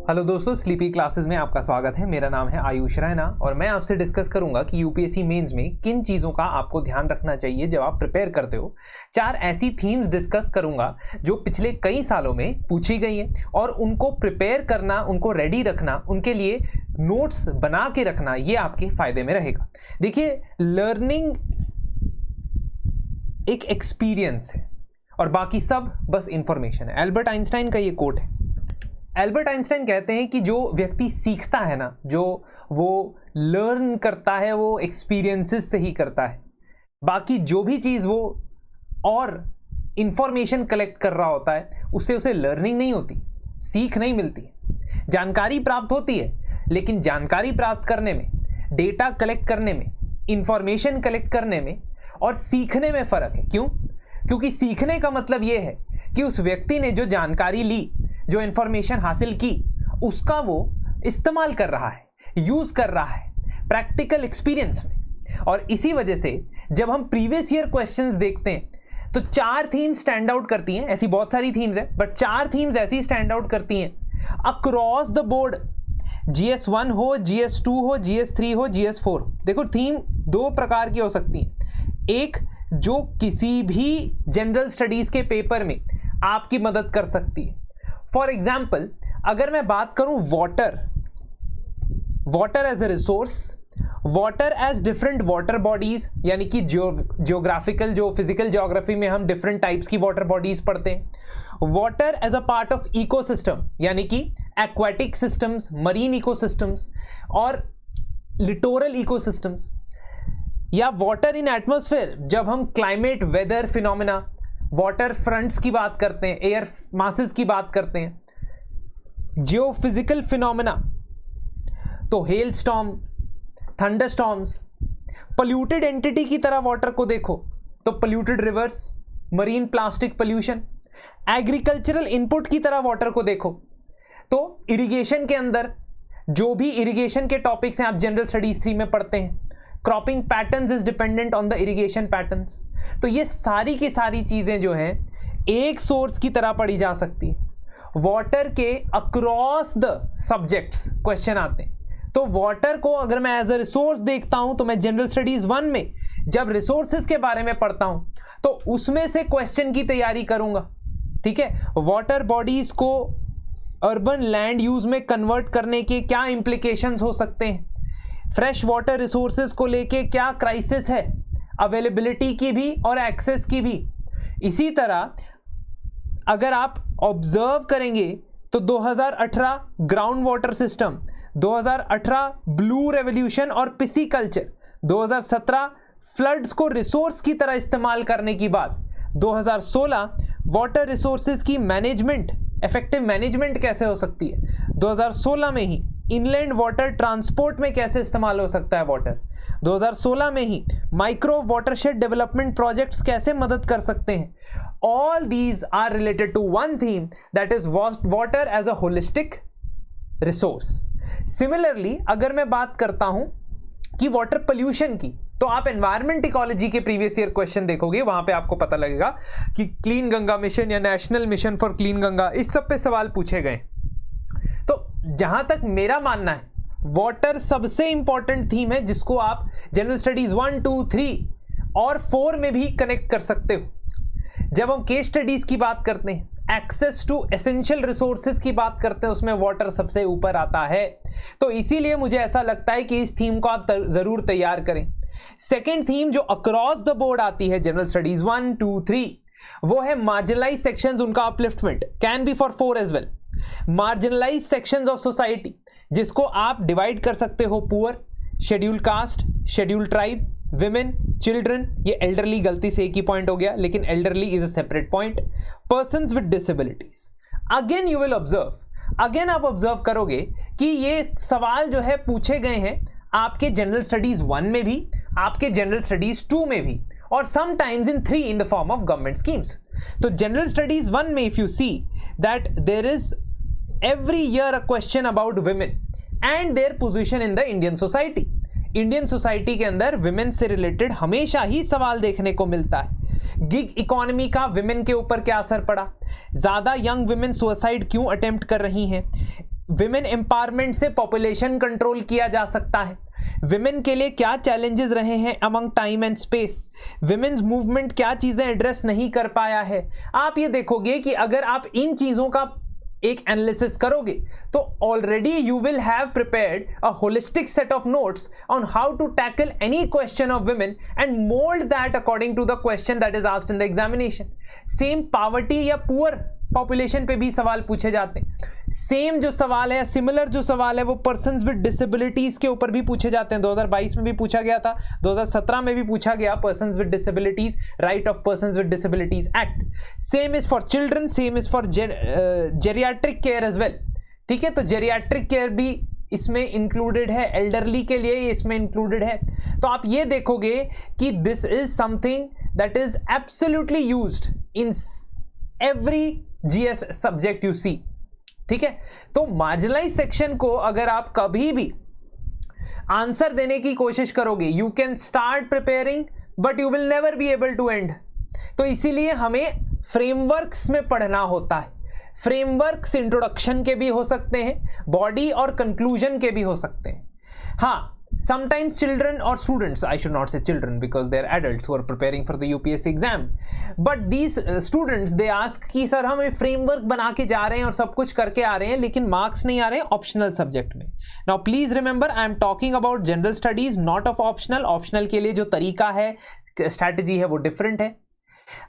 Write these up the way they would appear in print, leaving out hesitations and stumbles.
Hello दोस्तों, sleepy classes में आपका स्वागत है। मेरा नाम है आयुष रैना और मैं आपसे डिस्कस करूंगा कि यूपीएससी मेंस में किन चीज़ों का आपको ध्यान रखना चाहिए जब आप प्रिपेयर करते हो। 4 ऐसी थीम्स डिस्कस करूंगा जो पिछले कई सालों में पूछी गई हैं और उनको प्रिपेयर करना, उनको रेडी रखना, उनके लिए नोट्स बना के रखना, ये आपके फायदे में रहेगा। देखिए, लर्निंग एक एक्सपीरियंस है और बाकी सब बस इंफॉर्मेशन है। एल्बर्ट आइंस्टाइन का ये कोट है। एल्बर्ट आइंस्टाइन कहते हैं कि जो व्यक्ति सीखता है ना, जो वो लर्न करता है, वो एक्सपीरियंसेस से ही करता है। बाकी जो भी चीज़ वो और इंफॉर्मेशन कलेक्ट कर रहा होता है, उससे उसे लर्निंग नहीं होती, सीख नहीं मिलती। जानकारी प्राप्त होती है, लेकिन जानकारी प्राप्त करने में, डेटा कलेक्ट करने में, इंफॉर्मेशन कलेक्ट करने में और सीखने में फ़र्क है। क्यों? क्योंकि सीखने का मतलब ये है कि उस व्यक्ति ने जो जानकारी ली, जो इंफॉर्मेशन हासिल की, उसका वो इस्तेमाल कर रहा है, यूज कर रहा है प्रैक्टिकल एक्सपीरियंस में। और इसी वजह से जब हम प्रीवियस ईयर क्वेश्चंस देखते हैं तो 4 थीम्स स्टैंड आउट करती हैं। ऐसी बहुत सारी थीम्स हैं, बट 4 थीम्स ऐसी स्टैंड आउट करती हैं अक्रॉस द बोर्ड। GS1 हो, GS2 हो, GS3 हो, GS4। देखो, थीम 2 प्रकार की हो सकती है। एक जो किसी भी जनरल स्टडीज के पेपर में आपकी मदद कर सकती है। फॉर एग्जाम्पल, अगर मैं बात करूं water as a resource, water as different water bodies, यानी कि जियोग्राफिकल, जो फिजिकल जियोग्राफी में हम डिफरेंट टाइप्स की वाटर बॉडीज पढ़ते हैं। Water as a part of ecosystem, यानी कि एक्वाटिक सिस्टम्स, मरीन इकोसिस्टम्स और लिटोरल इकोसिस्टम्स। या वाटर इन एटमॉस्फेयर, जब हम climate, weather phenomena, water fronts की बात करते हैं, एयर मासेस की बात करते हैं। जियोफिजिकल फिनोमेना, तो hello storm, thunder storms. Polluted entity की तरह वाटर को देखो तो polluted reverse, marine plastic pollution. Agricultural input की तरह वाटर को देखो तो इरिगेशन के अंदर जो भी इरिगेशन के टॉपिक्स हैं, आप जनरल स्टडीज 3 में पढ़ते हैं। Cropping patterns is dependent on the irrigation patterns. तो ये सारी की सारी चीजें जो हैं एक सोर्स की तरह पढ़ी जा सकती है। वाटर के अक्रॉस द सब्जेक्ट्स क्वेश्चन आते हैं। तो वाटर को अगर मैं एज अ रिसोर्स देखता हूं तो मैं जनरल स्टडीज 1 में जब रिसोर्सेज के बारे में पढ़ता हूं तो उसमें से क्वेश्चन की तैयारी करूंगा। ठीक है, वाटर बॉडीज को अर्बन लैंड यूज में कन्वर्ट करने के क्या इंप्लीकेशंस हो सकते हैं, फ्रेश वाटर रिसोर्सेज को लेके क्या क्राइसिस है, अवेलेबिलिटी की भी और एक्सेस की भी। इसी तरह अगर आप ऑब्जर्व करेंगे तो 2018 ground water system, 2018 blue revolution और पिसिकल्चर, 2017 फ्लड्स को रिसोर्स की तरह इस्तेमाल करने की बात, 2016 वाटर रिसोर्सेज की मैनेजमेंट, इफेक्टिव मैनेजमेंट कैसे हो सकती है, 2016 में ही इनलैंड वाटर ट्रांसपोर्ट में कैसे इस्तेमाल हो सकता है वाटर, 2016 में ही माइक्रो वाटरशेड डेवलपमेंट प्रोजेक्ट्स कैसे मदद कर सकते हैं। All these are related to one theme, that is water as a holistic resource. Similarly अगर मैं बात करता हूं कि वाटर पोल्यूशन की, तो आप एनवायरमेंट इकोलॉजी के प्रीवियस ईयर क्वेश्चन देखोगे, वहां पे आपको पता लगेगा कि क्लीन गंगा मिशन या national mission for clean Ganga, इस सब पे सवाल पूछे गए। तो जहां तक मेरा मानना है, वाटर सबसे इंपॉर्टेंट थीम है जिसको आप जनरल स्टडीज 1, 2, 3 और 4 में भी कनेक्ट कर सकते हो। जब हम केस स्टडीज की बात करते हैं, एक्सेस टू एसेंशियल रिसोर्सेज की बात करते हैं, उसमें वाटर सबसे ऊपर आता है। तो इसीलिए मुझे ऐसा लगता है कि इस थीम को आप जरूर तैयार करें। सेकेंड थीम जो अक्रॉस द बोर्ड आती है जनरल स्टडीज 1, 2, 3, वो है मार्जिनलाइज सेक्शंस, उनका upliftment. Can be for 4 as well. Marginalise sections of society, जिसको आप डिवाइड कर सकते हो poor, schedule caste, schedule tribe, women, children. ये एल्डरली गलती से एक ही पॉइंट हो गया, लेकिन elderly is a separate point. Persons with disabilities. Again you will observe, again आप ऑब्जर्व करोगे कि ये सवाल जो है पूछे गए हैं आपके जनरल स्टडीज 1 में भी, आपके जनरल स्टडीज 2 में भी, और sometimes in 3 in the form of government schemes. तो जनरल स्टडीज 1 में if you see that there is every year a question about women and their position in the Indian society. Indian society के अंदर women से related हमेशा ही सवाल देखने को मिलता है। गिग इकोनॉमी का विमेन के ऊपर क्या असर पड़ा, ज्यादा यंग विमेन सुसाइड क्यों अटेम्प्ट कर रही हैं, विमेन एम्पावरमेंट से पॉपुलेशन कंट्रोल किया जा सकता है, विमेन के लिए क्या चैलेंजेस रहे हैं among time and space, women's movement क्या चीजें एड्रेस नहीं कर पाया है। आप ये देखोगे कि अगर आप इन चीजों का एक एनालिसिस करोगे तो already you will have prepared a holistic set of notes on how to tackle any question of women and mould that according to the question that is asked in the examination. Same poverty या poor population पे भी सवाल पूछे जाते हैं, same जो सवाल है, सिमिलर जो सवाल है वो पर्सन्स विद डिसेबिलिटीज के ऊपर भी पूछे जाते हैं। 2022 में भी पूछा गया था, 2017 में भी पूछा गया, persons with disabilities, right of persons with disabilities act. Same is for children, same is for geriatric care as well. ठीक है, तो जेरियाट्रिक केयर भी इसमें इंक्लूडेड है, एल्डरली के लिए इसमें इंक्लूडेड है। तो आप ये देखोगे कि this is something that is absolutely used in every GS subject you see. ठीक है, तो मार्जिनलाइज सेक्शन को अगर आप कभी भी आंसर देने की कोशिश करोगे, you can start preparing but you will never be able to end. तो इसीलिए हमें फ्रेमवर्क्स में पढ़ना होता है। फ्रेमवर्क्स इंट्रोडक्शन के भी हो सकते हैं, बॉडी और कंक्लूजन के भी हो सकते हैं। हाँ, sometimes children or students, I should not say children because they are adults who are preparing for the UPSC exam, but these students they ask कि सर हम फ्रेमवर्क बना के जा रहे हैं और सब कुछ करके आ रहे हैं लेकिन मार्क्स नहीं आ रहे हैं ऑप्शनल सब्जेक्ट में। Now please remember I am talking about general studies, not of optional. Optional के लिए जो तरीका है, स्ट्रैटेजी है, वो डिफरेंट है।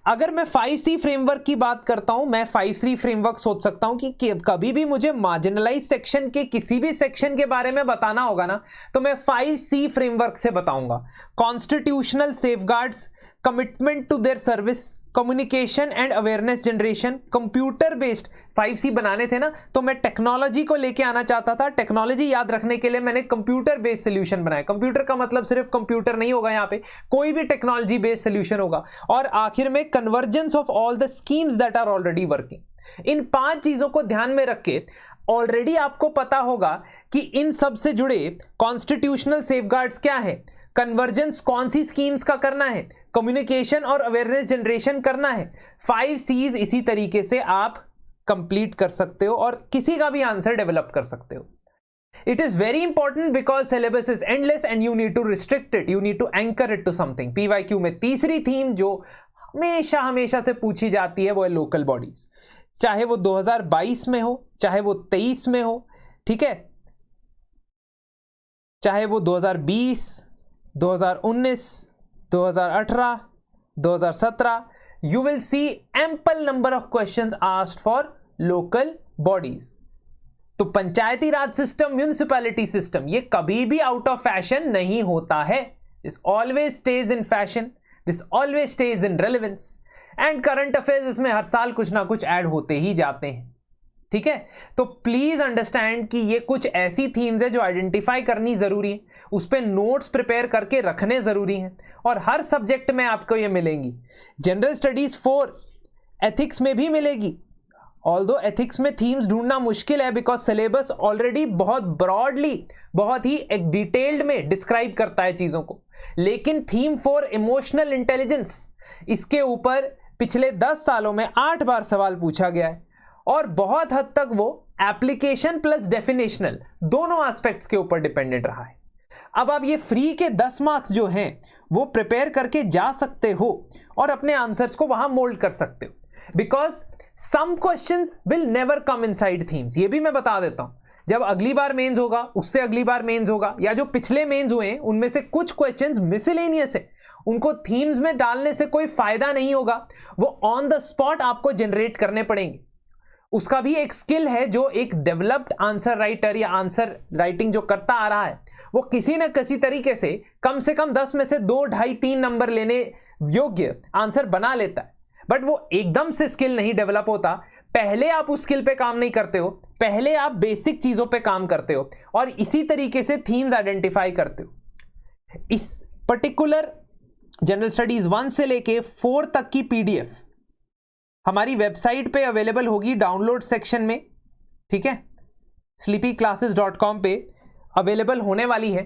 अगर मैं 5C फ्रेमवर्क की बात करता हूं, मैं 5C फ्रेमवर्क सोच सकता हूं कि कभी भी मुझे मार्जिनलाइज सेक्शन के किसी भी सेक्शन के बारे में बताना होगा ना, तो मैं 5C फ्रेमवर्क से बताऊंगा। Constitutional safeguards, commitment to their service, communication and awareness generation, computer based 5C बनाने थे ना, तो मैं टेक्नोलॉजी को लेके आना चाहता था। टेक्नोलॉजी याद रखने के लिए मैंने कंप्यूटर बेस्ड सोल्यूशन बनाया। कंप्यूटर का मतलब सिर्फ कंप्यूटर नहीं होगा, यहाँ पे कोई भी टेक्नोलॉजी बेस्ड सोल्यूशन होगा। और आखिर में convergence of all the schemes that are already working. इन 5 चीजों को ध्यान में रख के ऑलरेडी आपको पता होगा कि इन सब से जुड़े कॉन्स्टिट्यूशनल सेफगार्ड्स क्या है, कन्वर्जेंस कौन सी स्कीम्स का करना है, कम्युनिकेशन और अवेयरनेस जनरेशन करना है। 5Cs इसी तरीके से आप कंप्लीट कर सकते हो और किसी का भी आंसर डेवलप कर सकते हो। It is very important because syllabus is endless and you need to restrict it, you need to anchor it to something. PYQ में तीसरी थीम जो हमेशा से पूछी जाती है वो है लोकल बॉडीज, चाहे वो 2022 में हो, चाहे वो 23 में हो, ठीक है, चाहे वो 2020, 2019, 2018, 2017, you will see ample number of questions asked for local bodies। तो पंचायती राज सिस्टम, म्यूनिसिपैलिटी सिस्टम, ये कभी भी आउट ऑफ फैशन नहीं होता है। This always stage in fashion, this always stage in relevance and current affairs इसमें हर साल कुछ ना कुछ ऐड होते ही जाते हैं। ठीक है, तो प्लीज अंडरस्टैंड कि ये कुछ ऐसी थीम्स है जो आइडेंटिफाई करनी जरूरी है, उस पर नोट्स प्रिपेयर करके रखने जरूरी हैं और हर सब्जेक्ट में आपको ये मिलेंगी। जनरल स्टडीज 4 एथिक्स में भी मिलेगी, ऑल्दो एथिक्स में थीम्स ढूंढना मुश्किल है बिकॉज सिलेबस ऑलरेडी बहुत ब्रॉडली, बहुत ही एक डिटेल्ड में डिस्क्राइब करता है चीजों को। लेकिन थीम 4 इमोशनल इंटेलिजेंस, इसके ऊपर पिछले 10 सालों में 8 बार सवाल पूछा गया है और बहुत हद तक वो एप्लीकेशन प्लस डेफिनेशनल दोनों एस्पेक्ट्स के ऊपर डिपेंडेंट रहा है। अब आप ये फ्री के 10 मार्क्स जो हैं वो प्रिपेयर करके जा सकते हो और अपने आंसर्स को वहां मोल्ड कर सकते हो because some questions will never come inside themes. ये भी मैं बता देता हूं, जब अगली बार मेंस होगा, उससे अगली बार मेंस होगा, या जो पिछले मेंस हुए हैं उनमें से कुछ क्वेश्चंस मिसलेनियस है, उनको थीम्स में डालने से कोई फायदा नहीं होगा, वो ऑन द स्पॉट आपको जनरेट करने पड़ेंगे। उसका भी एक स्किल है जो एक डेवलप्ड आंसर राइटर या आंसर राइटिंग जो करता आ रहा है वो किसी न किसी तरीके से कम 10 में से 2, 2.5, 3 नंबर लेने योग्य आंसर बना लेता है। बट वो एकदम से स्किल नहीं डेवलप होता, पहले आप उस स्किल पे काम नहीं करते हो, पहले आप बेसिक चीजों पे काम करते हो और इसी तरीके से थीम्स आइडेंटिफाई करते हो। इस पर्टिकुलर जनरल स्टडीज 1 से लेके 4 तक की PDF हमारी वेबसाइट पे अवेलेबल होगी डाउनलोड सेक्शन में, ठीक है, sleepyclasses.com पे अवेलेबल होने वाली है।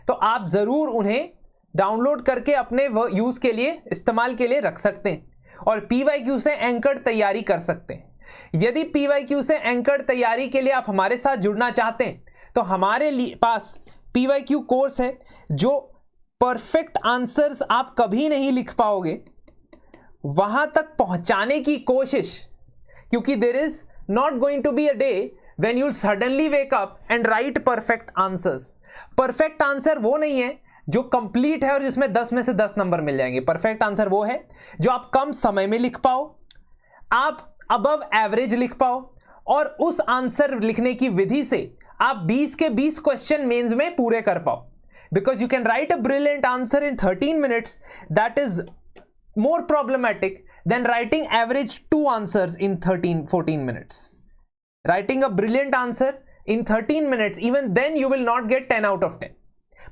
तो आप जरूर उन्हें डाउनलोड करके अपने यूज के लिए, इस्तेमाल के लिए रख सकते हैं और PYQ से एंकर तैयारी कर सकते हैं। यदि PYQ से एंकर्ड तैयारी के लिए आप हमारे साथ जुड़ना चाहते हैं तो हमारे पास PYQ कोर्स है जो परफेक्ट आंसर्स आप कभी नहीं लिख पाओगे वहां तक पहुंचाने की कोशिश, क्योंकि there is not going to be a day when you suddenly wake up and write perfect answers. Perfect answer वो नहीं है जो कंप्लीट है और जिसमें 10 में से 10 नंबर मिल जाएंगे। परफेक्ट आंसर वो है जो आप कम समय में लिख पाओ, आप अबव एवरेज लिख पाओ, और उस आंसर लिखने की विधि से आप 20 के 20 क्वेश्चन मेंस में पूरे कर पाओ। Because you can write a brilliant answer in 13 minutes, that is more problematic than writing average 2 answers in 14 minutes. Writing a brilliant answer in 13 minutes, even then you will not get 10 out of 10.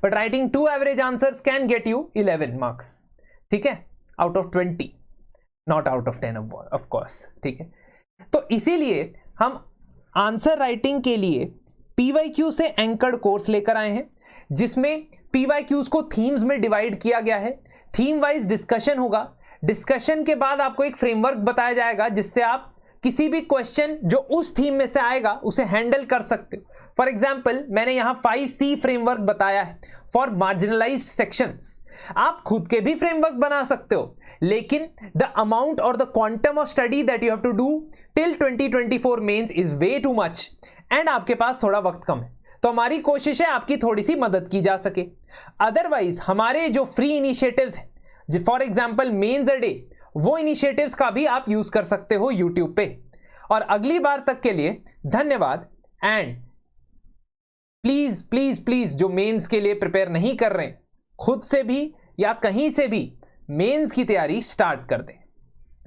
But writing 2 average answers can get you 11 marks. ठीक है? Out of 20. Not out of 10 of course. ठीक है? तो इसीलिए हम answer writing के लिए PYQ से एंकर्ड कोर्स लेकर आए हैं, जिसमें PYQs को थीम्स में डिवाइड किया गया है। थीम वाइज डिस्कशन होगा। डिस्कशन के बाद आपको एक फ्रेमवर्क बताया जाएगा जिससे आप किसी भी क्वेश्चन जो उस थीम में से आएगा उसे हैंडल कर सकते हो। फॉर एग्जाम्पल मैंने यहां 5C फ्रेमवर्क बताया है फॉर मार्जिनलाइज्ड सेक्शंस। आप खुद के भी फ्रेमवर्क बना सकते हो, लेकिन द अमाउंट और the quantum of study that you have to do till 2024 mains is way too much and आपके पास थोड़ा वक्त कम है। तो हमारी कोशिश है आपकी थोड़ी सी मदद की जा सके। अदरवाइज हमारे जो फ्री इनिशिएटिव्स हैं, for example mains a day, वो इनिशिएटिव्स का भी आप यूज कर सकते हो यूट्यूब पे। और अगली बार तक के लिए धन्यवाद। एंड प्लीज प्लीज प्लीज जो मेंस के लिए प्रिपेयर नहीं कर रहे, खुद से भी या कहीं से भी मेंस की तैयारी स्टार्ट कर दें।